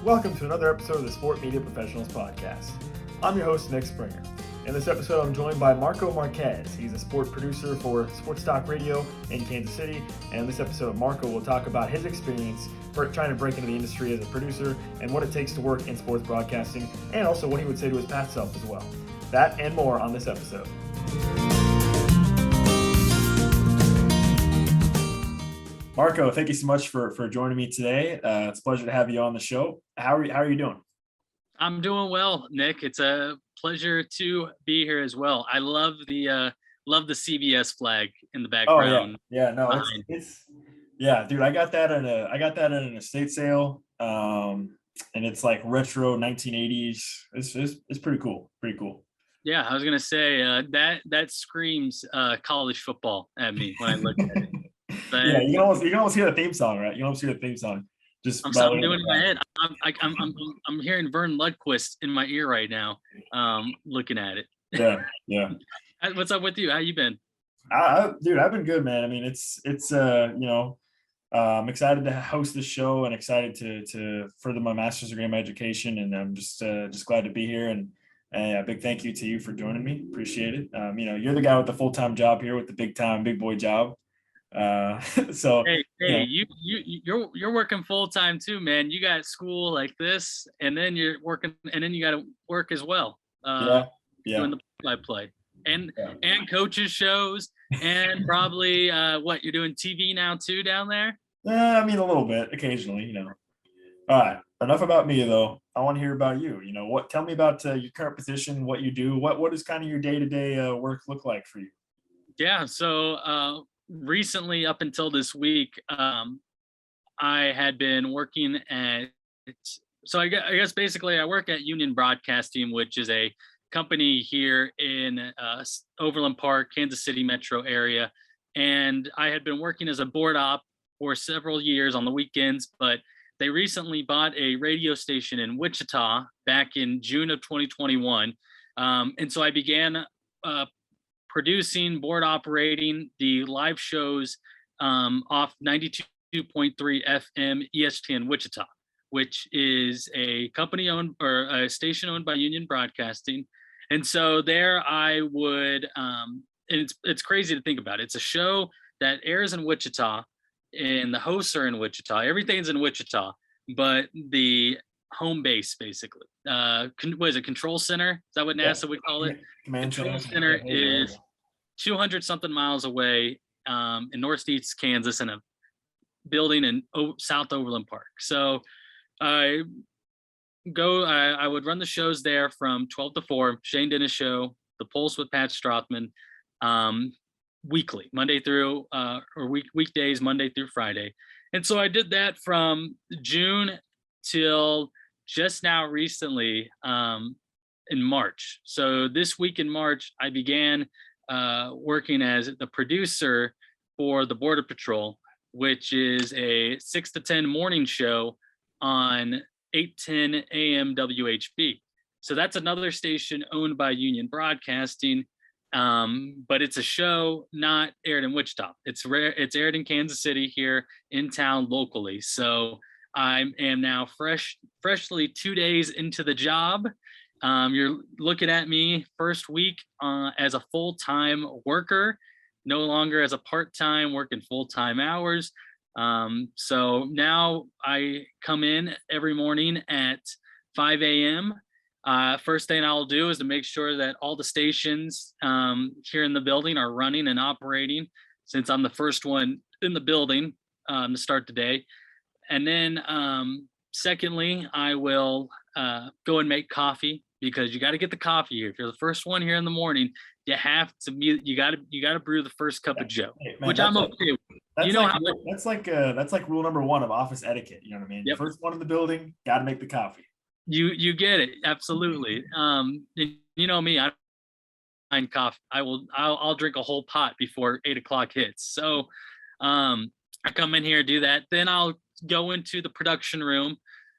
Welcome to another episode of the Sport Media Professionals Podcast. I'm your host, Nick Springer. In this episode, I'm joined by Marco Marquez. He's a sport producer for Sports Talk Radio in Kansas City. And in this episode, Marco will talk about his experience for trying to break into the industry as a producer and what it takes to work in sports broadcasting, and also what he would say to his past self as well. That and more on this episode. Marco, thank you so much for joining me today. It's a pleasure to have you on the show. How are you doing? I'm doing well, Nick. It's a pleasure to be here as well. I love the CBS flag in the background. Oh yeah, no, it's yeah, dude. I got that at an estate sale, and it's like retro 1980s. It's pretty cool. Yeah, I was gonna say that screams college football at me when I look at it. But yeah, you can almost hear the theme song, right? You can almost hear the theme song. I'm doing it in my head. I'm hearing Vern Lundquist in my ear right now, looking at it. Yeah. What's up with you? How you been? Dude, I've been good, man. I mean, it's I'm excited to host this show and excited to further my master's degree in my education, and I'm just glad to be here. And a big thank you to you for joining me. Appreciate it. You're the guy with the full-time job here with the big boy job. So hey, you're working full-time too, man. You got school like this, and then you're working, and then you got to work as well. Doing the play and coaches shows, and probably you're doing TV now too down there. I mean, a little bit occasionally, All right, enough about me though. I want to hear about you. Tell me about your current position, what you do, what does kind of your day-to-day work look like for you? Yeah, so recently, up until this week, I had been working at, so I guess basically I work at Union Broadcasting, which is a company here in Overland Park, Kansas City metro area. And I had been working as a board op for several years on the weekends, but they recently bought a radio station in Wichita back in June of 2021. And so I began producing, board operating the live shows off 92.3 FM ESPN Wichita, which is a company owned or a station owned by Union Broadcasting. And so there I would, and it's crazy to think about. It's a show that airs in Wichita, and the hosts are in Wichita. Everything's in Wichita, but the home base basically. What is it? Control center? Is that what NASA would call it? Control center is 200 something miles away in northeast Kansas, in a building in South Overland Park. So I would run the shows there from 12 to 4, Shane Dennis Show, The Pulse with Pat Strothman, weekly, Monday through weekdays, Monday through Friday. And so I did that from June till just now recently in March. So this week in March, I began working as the producer for the Border Patrol, which is a 6 to 10 morning show on 810 AM WHB. So that's another station owned by Union Broadcasting, but it's a show not aired in Wichita. It's aired in Kansas City here in town locally. So I am now freshly 2 days into the job. You're looking at me first week as a full-time worker, no longer as a part-time working full-time hours. So now I come in every morning at 5 a.m. First thing I'll do is to make sure that all the stations here in the building are running and operating, since I'm the first one in the building to start the day. And then secondly, I will go and make coffee, because you got to get the coffee here. If you're the first one here in the morning, you got to brew the first cup of Joe, which I'm okay with. That's like rule number 1 of office etiquette. You know what I mean? Yep. First one in the building, got to make the coffee. You get it, absolutely. You know me, I find coffee. I'll drink a whole pot before 8 o'clock hits. So I come in here, do that, then I'll go into the production room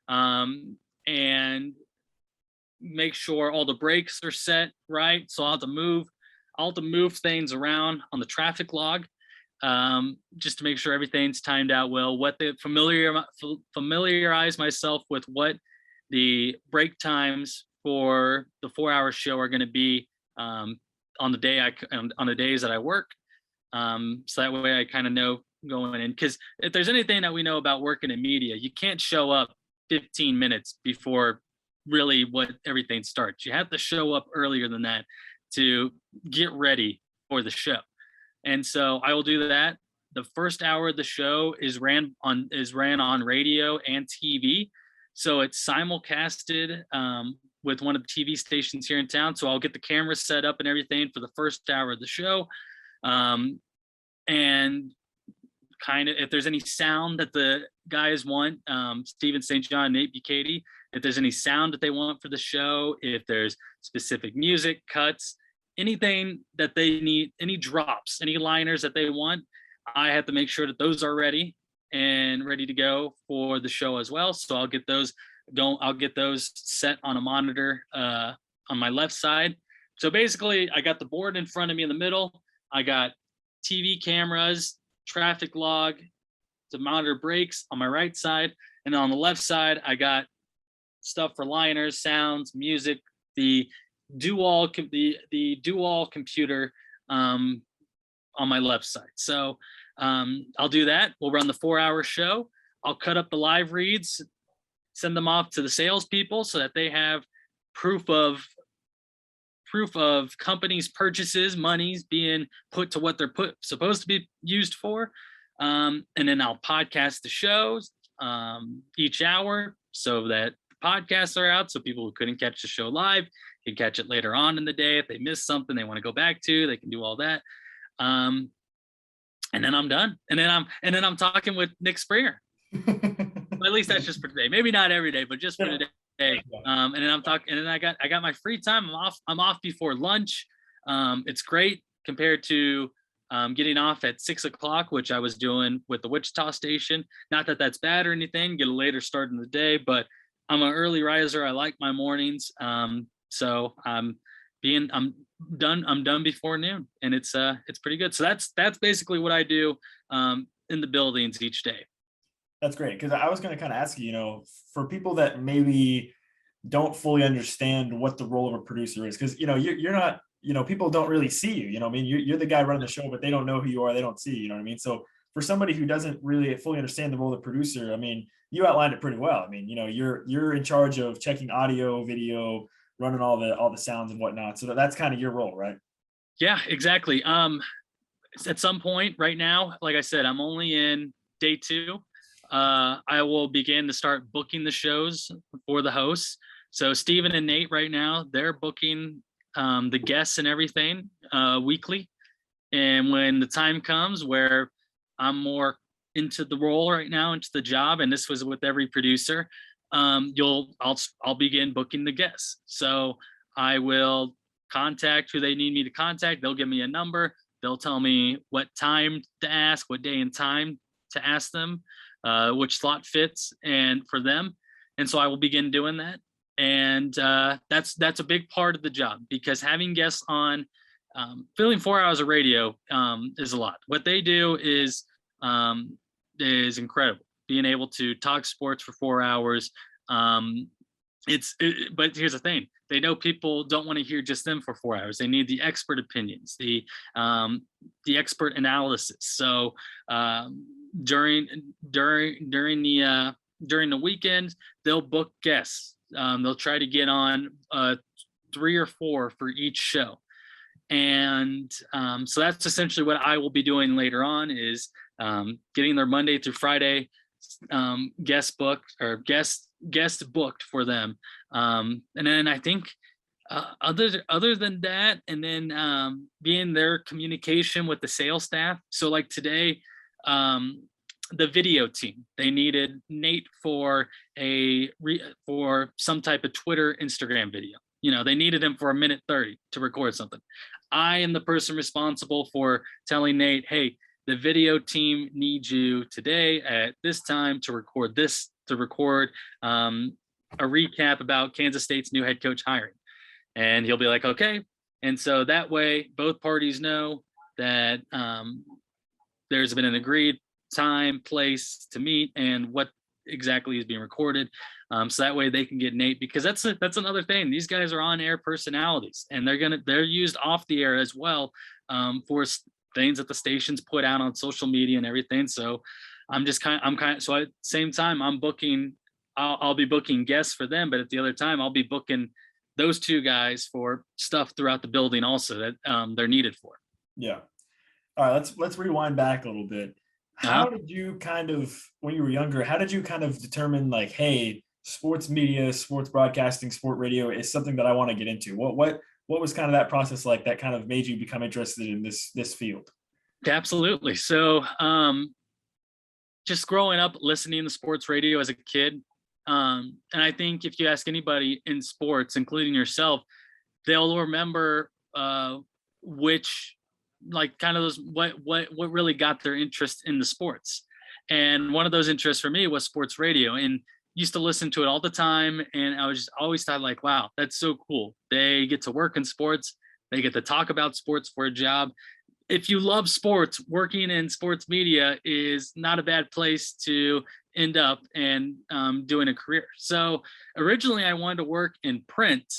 and make sure all the brakes are set right. So I'll have to move things around on the traffic log, just to make sure everything's timed out well. Familiarize myself with what the break times for the 4-hour show are going to be on the days that I work. So that way I kind of know going in, because if there's anything that we know about working in media, you can't show up 15 minutes before really what everything starts. You have to show up earlier than that to get ready for the show. And so I will do that. The first hour of the show is ran on radio and TV. So it's simulcasted with one of the TV stations here in town. So I'll get the camera set up and everything for the first hour of the show. And kind of, if there's any sound that the guys want, Steven St. John, Nate Bucati, if there's any sound that they want for the show, if there's specific music cuts, anything that they need, any drops, any liners that they want, I have to make sure that those are ready and ready to go for the show as well. So I'll get those set on a monitor on my left side. So basically I got the board in front of me in the middle. I got TV cameras, traffic log to monitor breaks on my right side. And on the left side, I got stuff for liners, sounds, music, the dual computer on my left side. So I'll do that. We'll run the 4-hour show. I'll cut up the live reads, send them off to the salespeople so that they have proof of companies' purchases, monies being put to what they're supposed to be used for. And then I'll podcast the shows each hour so that the podcasts are out, so people who couldn't catch the show live can catch it later on in the day. If they missed something they want to go back to, they can do all that. And then I'm done. And then I'm talking with Nick Springer. Well, at least that's just for today. Maybe not every day, but just for today. And then I'm talking. And then I got my free time. I'm off before lunch. It's great compared to getting off at 6 o'clock, which I was doing with the Wichita station. Not that that's bad or anything. Get a later start in the day, but I'm an early riser. I like my mornings. So I'm done before noon, and it's pretty good. So that's basically what I do in the buildings each day. That's great, because I was going to kind of ask you, for people that maybe don't fully understand what the role of a producer is, because you're not, people don't really see you. I mean, you're the guy running the show, but they don't know who you are. They don't see you. You know what I mean? So for somebody who doesn't really fully understand the role of producer, I mean, you outlined it pretty well. I mean, you're in charge of checking audio, video, running all the sounds and whatnot. So that's kind of your role, right? Yeah, exactly. At some point right now, like I said, I'm only in day 2. I will begin to start booking the shows for the hosts. So Steven and Nate right now, they're booking the guests and everything weekly. And when the time comes where I'm more into the role right now, into the job, and this was with every producer, I'll begin booking the guests. So I will contact who they need me to contact. They'll give me a number. They'll tell me what time to ask, what day and time to ask them, which slot fits and for them. And so I will begin doing that. And that's a big part of the job, because having guests on, filling 4 hours of radio is a lot. What they do is incredible. Being able to talk sports for 4 hours. But here's the thing. They know people don't want to hear just them for 4 hours. They need the expert opinions, the expert analysis. So during the weekend, they'll book guests. They'll try to get on 3 or 4 for each show. And so that's essentially what I will be doing later on, is getting their Monday through Friday guest booked for them. And then I think other than that, and then being their communication with the sales staff. So like today, the video team, they needed Nate for some type of Twitter, Instagram video. They needed him for 1:30 to record something. I am the person responsible for telling Nate, hey, the video team needs you today at this time to record a recap about Kansas State's new head coach hiring. And he'll be like, okay. And so that way, both parties know that there's been an agreed time, place to meet, and what exactly is being recorded, so that way they can get Nate, because that's another thing. These guys are on air personalities, and they're used off the air as well, for things that the stations put out on social media and everything. So so at the same time I'll be booking guests for them, but at the other time I'll be booking those two guys for stuff throughout the building also that they're needed for. Yeah. All right, let's rewind back a little bit. How did you kind of, when you were younger, how did you kind of determine like, hey, sports media, sports broadcasting, sport radio is something that I want to get into? What was kind of that process like that kind of made you become interested in this field? Absolutely. So just growing up listening to sports radio as a kid, and I think if you ask anybody in sports, including yourself, they'll remember which, like, kind of those what really got their interest in the sports. And one of those interests for me was sports radio, and used to listen to it all the time. And I was just always thought like, wow, that's so cool. They get to work in sports. They get to talk about sports for a job. If you love sports, working in sports media is not a bad place to end up and doing a career. So originally I wanted to work in print,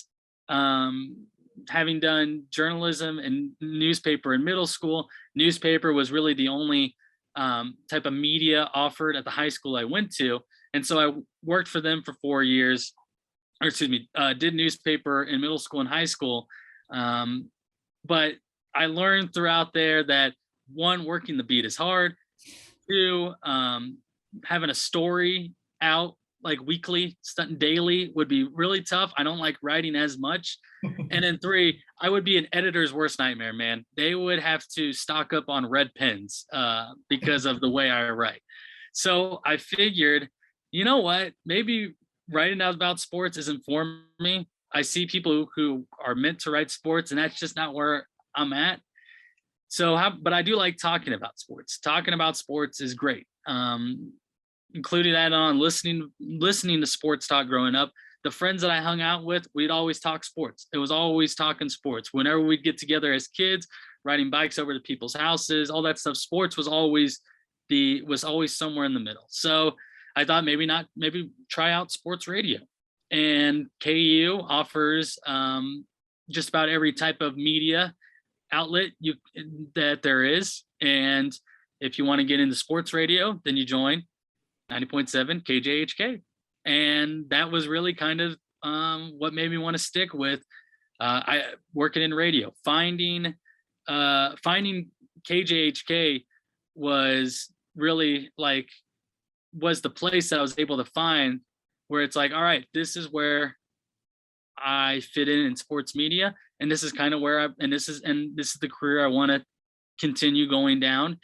having done journalism and newspaper in middle school. Newspaper was really the only type of media offered at the high school I went to. And so I worked for them for 4 years, or excuse me, did newspaper in middle school and high school. But I learned throughout there that, one, working the beat is hard. Two, having a story out like weekly, daily would be really tough. I don't like writing as much. And then three, I would be an editor's worst nightmare, man. They would have to stock up on red pens because of the way I write. So I figured, you know what, maybe writing out about sports isn't for me. I see people who are meant to write sports, and that's just not where I'm at. But I do like talking about sports. Talking about sports is great. Including that on listening to sports talk growing up. The friends that I hung out with, we'd always talk sports. It was always talking sports. Whenever we'd get together as kids, riding bikes over to people's houses, all that stuff, sports was always somewhere in the middle. So I thought maybe try out sports radio. And KU offers just about every type of media outlet that there is. And if you want to get into sports radio, then you join 90.7 KJHK. And that was really kind of what made me want to stick with working in radio. Finding KJHK was really was the place that I was able to find where it's like, all right, this is where I fit in sports media, and this is kind of where this is the career I want to continue going down,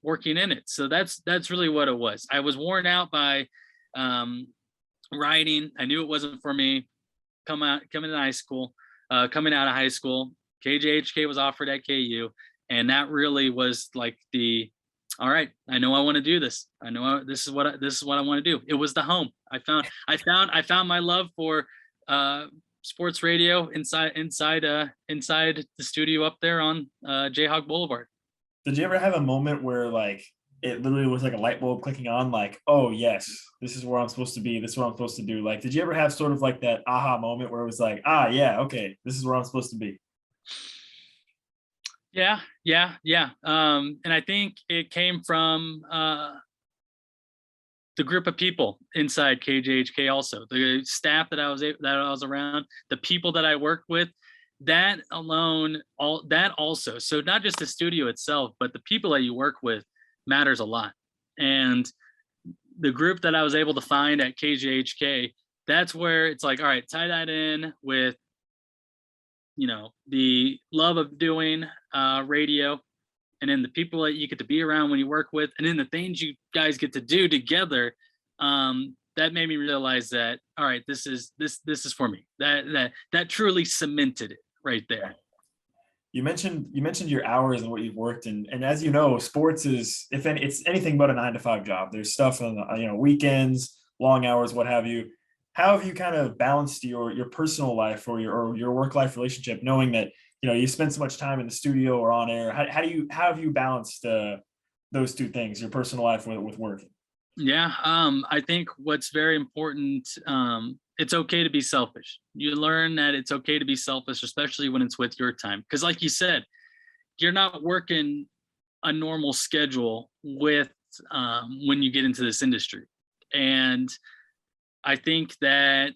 working in it. So that's really what it was. I was worn out by writing. I knew it wasn't for me. Coming out of high school, KJHK was offered at KU, and that really was like all right, I know I want to do this. I know this is what I want to do. It was the home. I found my love for sports radio inside the studio up there on Jayhawk Boulevard. Did you ever have a moment where like it literally was like a light bulb clicking on, like, oh yes, this is where I'm supposed to be. This is what I'm supposed to do. Like, did you ever have sort of like that aha moment where it was like, yeah, okay, this is where I'm supposed to be? Yeah. And I think it came from the group of people inside KJHK, also the staff that I was around, the people that I worked with. That alone, also. So not just the studio itself, but the people that you work with matters a lot. And the group that I was able to find at KJHK, that's where it's like, all right, tie that in with, the love of doing radio, and then the people that you get to be around when you work with, and then the things you guys get to do together. That made me realize that, all right, this is for me. That truly cemented it right there. You mentioned your hours and what you've worked in, and as you know, sports is, it's anything but a 9-to-5 job. There's stuff on weekends, long hours, what have you. How have you kind of balanced your personal life or your work-life relationship, knowing that you spend so much time in the studio or on air? How have you balanced those two things, your personal life with working? Yeah, I think what's very important, it's okay to be selfish. You learn that it's okay to be selfish, especially when it's with your time. Because, like you said, you're not working a normal schedule with when you get into this industry. And I think that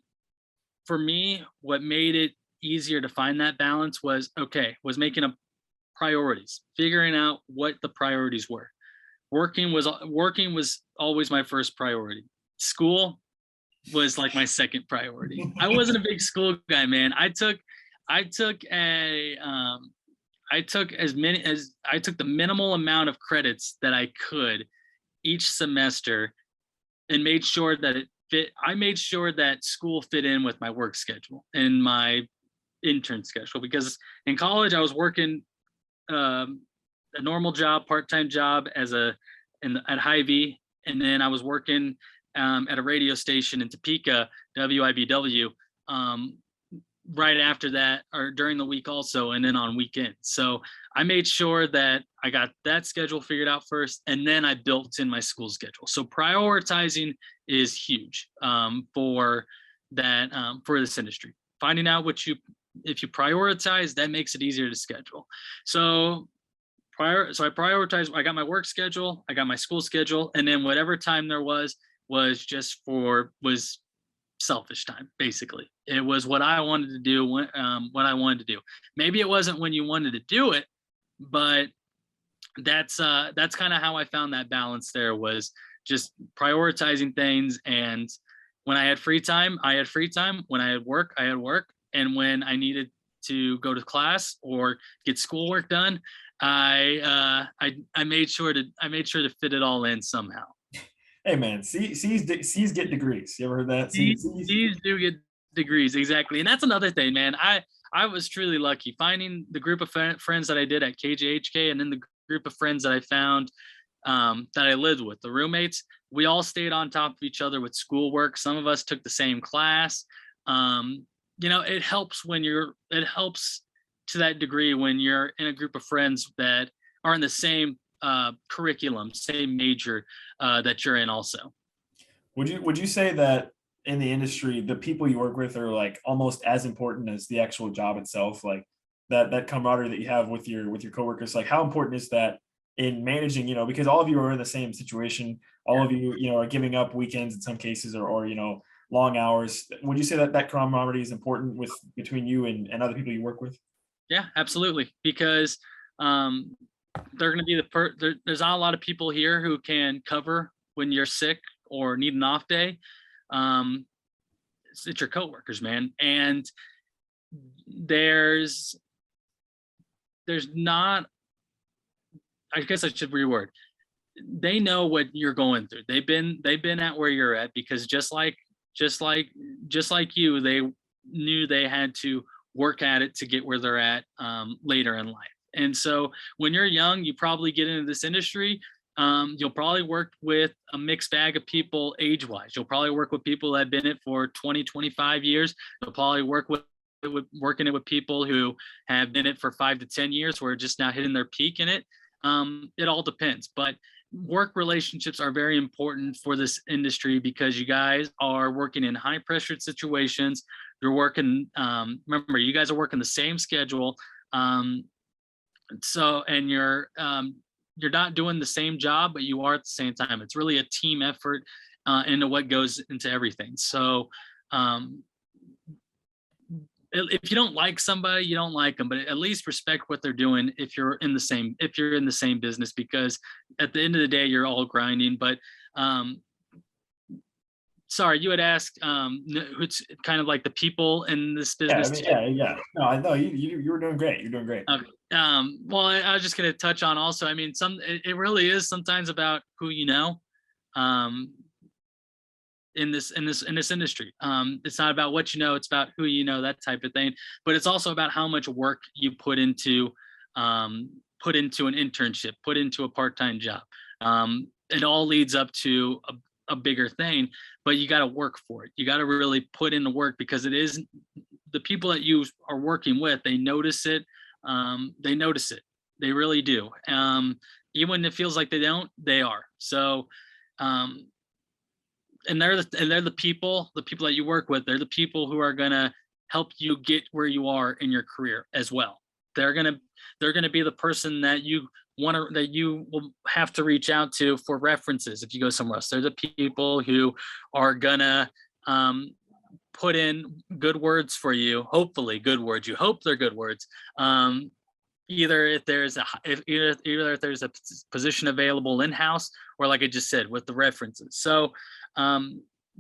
for me, what made it easier to find that balance was making a priorities, figuring out what the priorities were. Working was always my first priority. School was like my second priority. I wasn't a big school guy, man. I took the minimal amount of credits that I could each semester and made sure that it fit. I made sure that school fit in with my work schedule and my intern schedule, because in college I was working a normal job, part-time job at Hy-Vee, and then I was working at a radio station in Topeka, WIBW, right after that, or during the week also, and then on weekends. So I made sure that I got that schedule figured out first, and then I built in my school schedule. So prioritizing is huge for that, for this industry. Finding out if you prioritize, that makes it easier to schedule. So I prioritized. I got my work schedule, I got my school schedule, and then whatever time there was selfish time. Basically, it was what I wanted to do what I wanted to do. Maybe it wasn't when you wanted to do it, but that's kind of how I found that balance. There was just prioritizing things, and when I had free time, I had free time. When I had work, I had work, and when I needed to go to class or get schoolwork done, I made sure to fit it all in somehow. Hey man, C's get degrees. You ever heard that? These do get degrees, exactly, and that's another thing, man. I was truly lucky finding the group of friends that I did at KJHK, and then the group of friends that I found that I lived with, the roommates. We all stayed on top of each other with schoolwork. Some of us took the same class. It helps to that degree when you're in a group of friends that are in the same curriculum, same major that you're in also. Would you say that in the industry, the people you work with are like almost as important as the actual job itself? Like that camaraderie that you have with your coworkers, like how important is that in managing, because all of you are in the same situation, all of you, are giving up weekends in some cases, or long hours. Would you say that camaraderie is important between you and other people you work with? Yeah, absolutely. Because they're going to be there's not a lot of people here who can cover when you're sick or need an off day. It's your coworkers, man. And there's not, I guess I should reword. They know what you're going through. They've been at where you're at, because just like you, they knew they had to work at it to get where they're at later in life. And so when you're young, you probably get into this industry. You'll probably work with a mixed bag of people age-wise. You'll probably work with people that have been in it for 20, 25 years. You'll probably working it with people who have been in it for 5 to 10 years, who are just now hitting their peak in it. It all depends. But work relationships are very important for this industry, because you guys are working in high pressure situations. You're working, remember, you guys are working the same schedule. And you're not doing the same job, but you are at the same time. It's really a team effort into what goes into everything. So if you don't like somebody, you don't like them, but at least respect what they're doing if you're in the same business, because at the end of the day, you're all grinding. But sorry, you had asked who's kind of like the people in this business. Yeah. No, I know you were doing great. You're doing great. Okay. Well, I was just going to touch on also, I mean, it really is sometimes about who you know. In this industry, it's not about what you know, it's about who you know, that type of thing. But it's also about how much work you put into an internship, put into a part-time job. It all leads up to a bigger thing, but you got to work for it. You got to really put in the work, because it is the people that you are working with, they notice it. They really do. Even when it feels like they don't, they are. So they're the people that you work with. They're the people who are gonna help you get where you are in your career as well. They're gonna be the person that you will have to reach out to for references if you go somewhere else. They're the people who are gonna put in good words for you, hopefully good words. You hope they're good words. Either if there's a position available in-house, or like I just said, with the references. So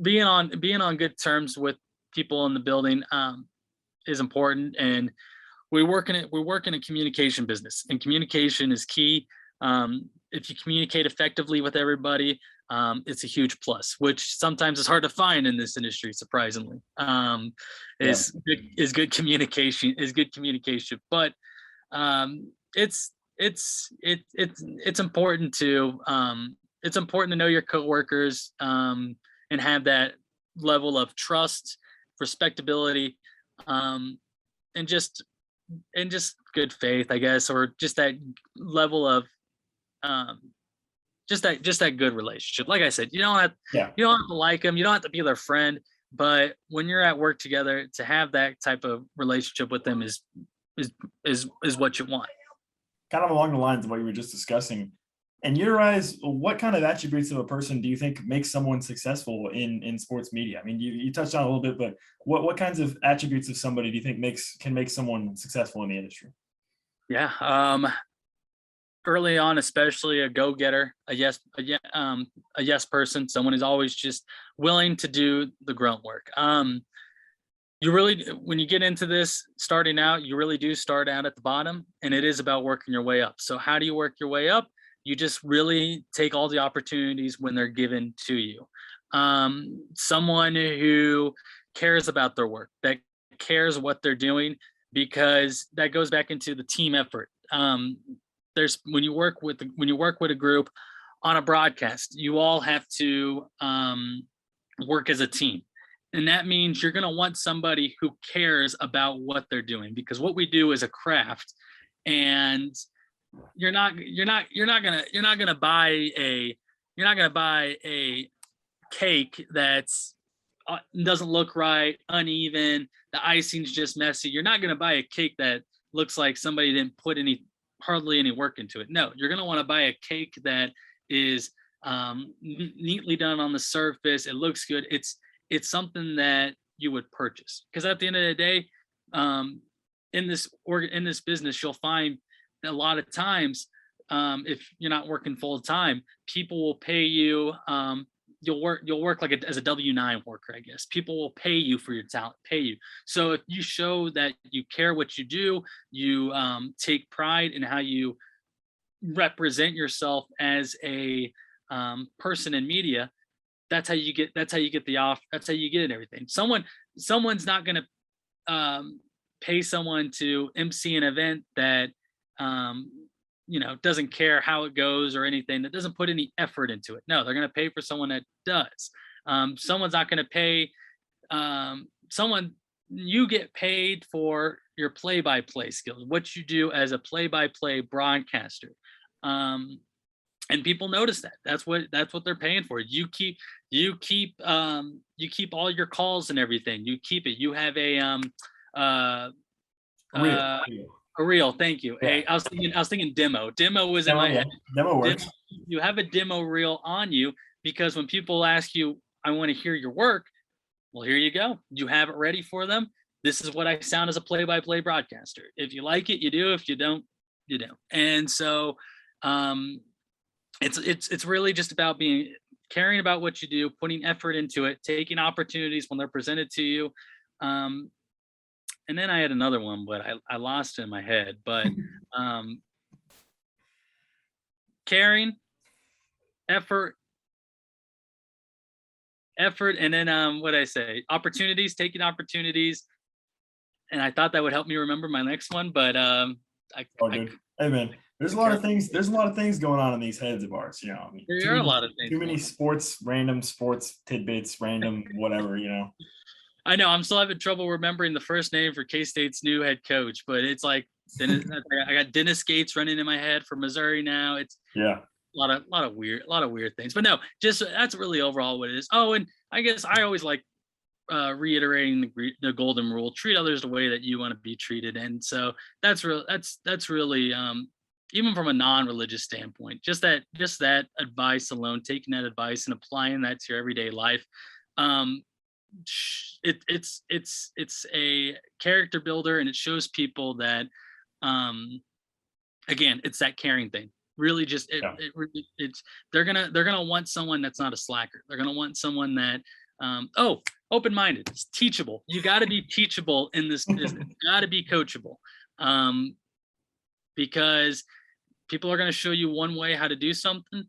being on good terms with people in the building is important. And we work in a communication business, and communication is key. If you communicate effectively with everybody, it's a huge plus, which sometimes is hard to find in this industry, surprisingly. Is good communication, but it's important to know your coworkers and have that level of trust, respectability, and just good faith, I guess, or just that level of just that good relationship. Like I said, you don't have to like them, you don't have to be their friend, but when you're at work together, to have that type of relationship with them is what you want. Kind of along the lines of what you were just discussing, in your eyes, what kind of attributes of a person do you think makes someone successful in sports media? I mean, you touched on it a little bit, but what kinds of attributes of somebody do you think can make someone successful in the industry? Yeah. Early on, especially a go-getter, a yes person, someone who's always just willing to do the grunt work. You really, when you get into this starting out, you really do start out at the bottom, and it is about working your way up. So how do you work your way up? You just really take all the opportunities when they're given to you. Someone who cares about their work, that cares what they're doing, because that goes back into the team effort. When you work with a group on a broadcast, you all have to work as a team. And that means you're going to want somebody who cares about what they're doing, because what we do is a craft, and you're not going to buy a cake that's doesn't look right, uneven, the icing's just messy. You're not going to buy a cake that looks like somebody didn't put hardly any work into it. No, you're going to want to buy a cake that is neatly done on the surface. It looks good. It's something that you would purchase, because at the end of the day, in this business, you'll find a lot of times, if you're not working full time, people will pay you. You'll work like as a W-9 worker, I guess. People will pay you for your talent, pay you. So if you show that you care what you do, you take pride in how you represent yourself as a person in media, that's how you get the off. That's how you get everything. Someone's not going to pay someone to MC an event that doesn't care how it goes or anything, that doesn't put any effort into it. No, they're going to pay for someone that does. Someone's not going to pay you get paid for your play-by-play skills, what you do as a play-by-play broadcaster. And people notice that. That's what they're paying for. You keep all your calls and everything. You keep it. You have a reel. Thank you. Yeah. I was thinking demo. Demo was in my head. Demo works. You have a demo reel on you, because when people ask you, I want to hear your work, well, here you go. You have it ready for them. This is what I sound as a play-by-play broadcaster. If you like it, you do. If you don't, you don't. And so it's really just about caring about what you do, putting effort into it, taking opportunities when they're presented to you. And then I had another one, but I lost it in my head. But caring, effort, and then what did I say? Opportunities, taking opportunities. And I thought that would help me remember my next one, but hey man, there's a lot of things. There's a lot of things going on in these heads of ours. I mean, there are a lot of things. Too many random sports tidbits, random whatever. I know I'm still having trouble remembering the first name for K-State's new head coach, but it's like I got Dennis Gates running in my head for Missouri now. a lot of weird things, but no, just that's really overall what it is. Oh, and I guess I always like reiterating the golden rule: treat others the way that you want to be treated. And so that's really even from a non-religious standpoint, just that advice alone, taking that advice and applying that to your everyday life, um it's a character builder, and it shows people that um again, it's that caring thing. Really, just Yeah. it's they're gonna want someone that's not a slacker. They're gonna want someone that oh, open-minded, it's teachable. You got to be teachable in this business. You got to be coachable, um, because people are going to show you one way how to do something,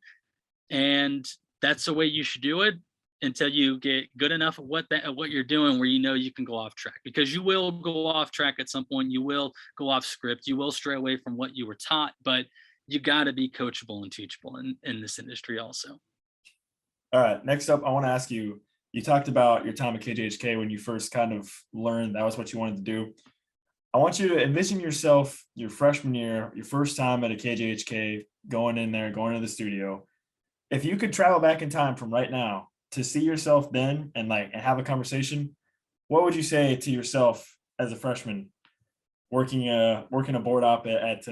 and that's the way you should do it until you get good enough at what you're doing, where you know you can go off track, because you will go off track at some point. You will go off script. You will stray away from what you were taught, but you got to be coachable and teachable in this industry also. All right. Next up, I want to ask you. You talked about your time at KJHK when you first kind of learned that was what you wanted to do. I want you to envision yourself your freshman year, your first time at a KJHK, going in there, going to the studio. If you could travel back in time from right now to see yourself then and have a conversation, what would you say to yourself as a freshman working a board op at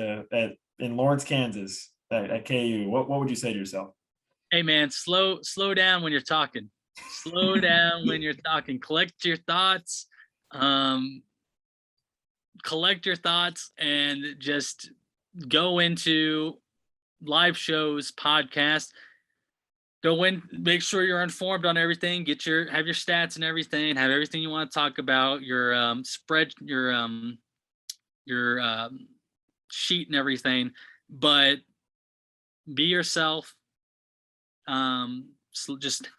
in Lawrence, Kansas at KU? What would you say to yourself? Hey man, slow down when you're talking. Slow down when you're talking. Collect your thoughts. Collect your thoughts and just go into live shows, podcasts. Go in, make sure you're informed on everything. Have your stats and everything. Have everything you want to talk about. Your spread, your sheet and everything. But be yourself. So just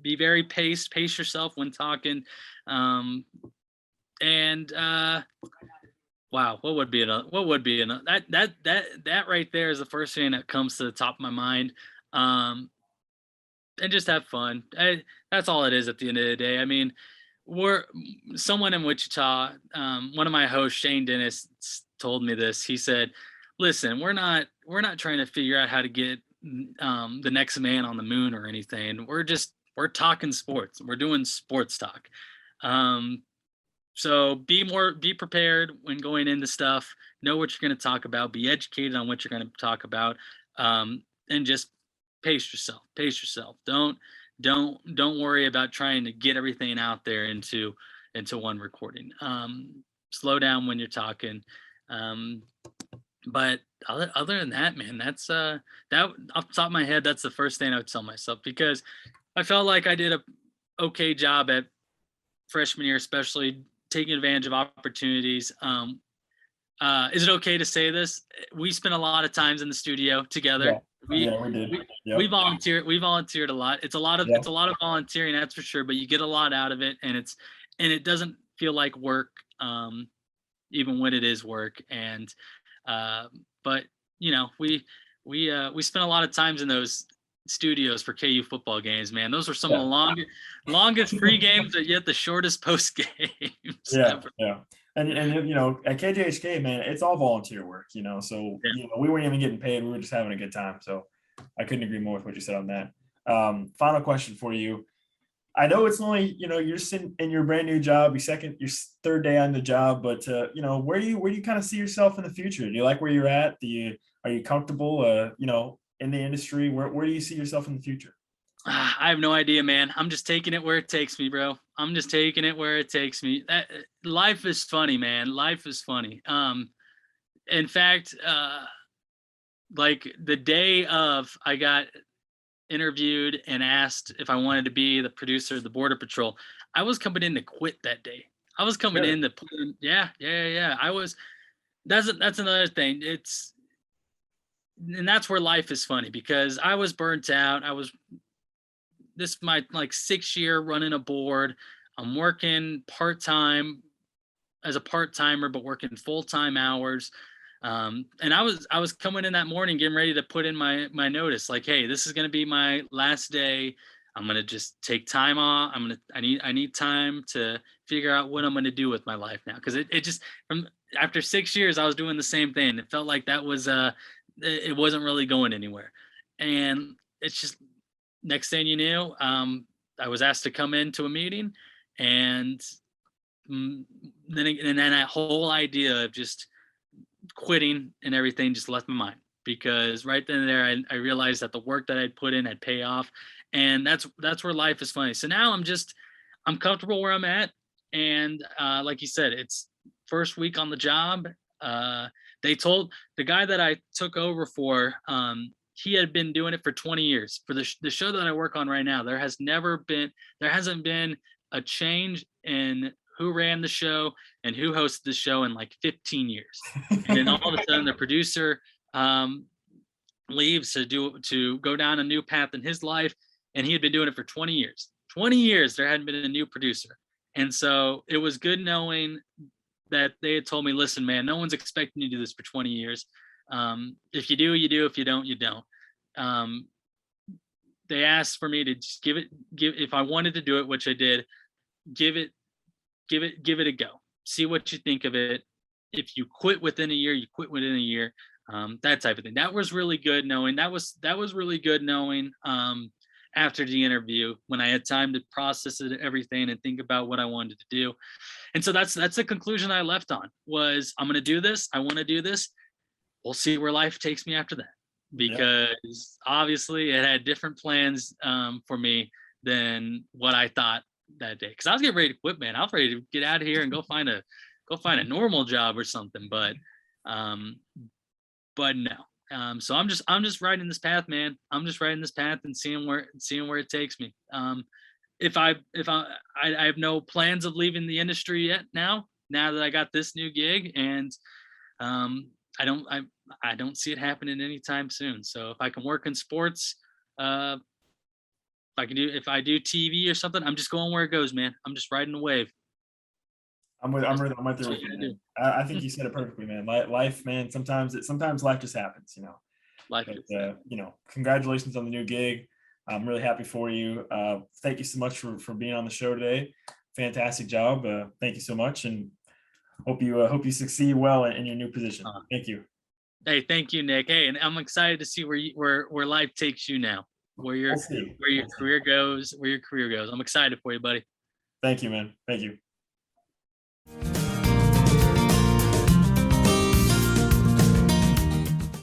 be very pace yourself when talking. And wow, what would be another that right there is the first thing that comes to the top of my mind. And just have fun. That's all it is at the end of the day. I mean, we're someone in Wichita, one of my hosts, Shane Dennis, told me this. He said, listen, we're not trying to figure out how to get the next man on the moon or anything. We're talking sports. We're doing sports talk. So be prepared when going into stuff. Know what you're going to talk about. Be educated on what you're going to talk about, and just pace yourself. Pace yourself. Don't worry about trying to get everything out there into one recording. Slow down when you're talking. But other than that, man, that's that off the top of my head, that's the first thing I would tell myself, because I felt like I did a okay job at freshman year, especially taking advantage of opportunities. Is it okay to say this? We spent a lot of times in the studio together. Yeah, we did. We volunteered a lot. It's a lot of volunteering, that's for sure, but you get a lot out of it, and it doesn't feel like work, even when it is work. And but you know, we spent a lot of times in those studios for KU football games, man. Those were some of the longest pre games, but yet the shortest post games. Yeah. And you know, at KJHK, man, it's all volunteer work, you know. So you know, we weren't even getting paid. We were just having a good time. So I couldn't agree more with what you said on that. Final question for you. I know it's only, you know, you're sitting in your brand new job, your third day on the job, but you know, where do you kind of see yourself in the future? Do you like where you're at? Are you comfortable, you know, in the industry? Where do you see yourself in the future? I have no idea, man. I'm just taking it where it takes me, bro. I'm just taking it where it takes me. Life is funny, man. Life is funny. In fact, like the day of I got interviewed and asked if I wanted to be the producer of the Border Patrol, I was coming in to quit that day. I was coming in to put in, yeah. I was. That's another thing. And that's where life is funny, because I was burnt out. This is my like 6th year running a board. I'm working part-time as a part-timer, but working full-time hours. And I was coming in that morning, getting ready to put in my notice, like, hey, this is going to be my last day. I'm going to just take time off. I need time to figure out what I'm going to do with my life now. Cause it just, from after 6 years, I was doing the same thing. It felt like that was, it wasn't really going anywhere. And it's just, next thing you knew, I was asked to come into a meeting, and then that whole idea of just quitting and everything just left my mind, because right then and there I realized that the work that I'd put in had pay off, and that's where life is funny. So now I'm comfortable where I'm at, and like you said, it's first week on the job. They told the guy that I took over for, he had been doing it for 20 years. For the show that I work on right now, there hasn't been a change in who ran the show and who hosted the show in like 15 years. And then all of a sudden the producer leaves to go down a new path in his life, and he had been doing it for 20 years. 20 years there hadn't been a new producer. And so it was good knowing that they had told me, listen, man, no one's expecting you to do this for 20 years. If you do, you do. If you don't, you don't. They asked for me to just give if I wanted to do it, which I did, give it a go. See what you think of it. If you quit within a year, you quit within a year. That type of thing. That was really good knowing. That was really good knowing after the interview, when I had time to process it, everything, and think about what I wanted to do. And so that's the conclusion I left on, was I'm going to do this. I want to do this. We'll see where life takes me after that, because obviously it had different plans for me than what I thought that day. Because I was getting ready to quit, man. I was ready to get out of here and go find a normal job or something. But no. So I'm just riding this path, man. I'm just riding this path and seeing where it takes me. I have no plans of leaving the industry yet now that I got this new gig, and I don't see it happening anytime soon. So if I can work in sports, if I do TV or something, I'm just going where it goes, man. I'm just riding the wave. I'm with you, man. I think you said it perfectly, man. Life, man. Sometimes life just happens, you know. Congratulations on the new gig. I'm really happy for you. Thank you so much for being on the show today. Fantastic job. Thank you so much, and hope you succeed well in your new position. Thank you. Hey, thank you, Nick. Hey, and I'm excited to see where life takes you now, where your career goes. I'm excited for you, buddy. Thank you, man. Thank you.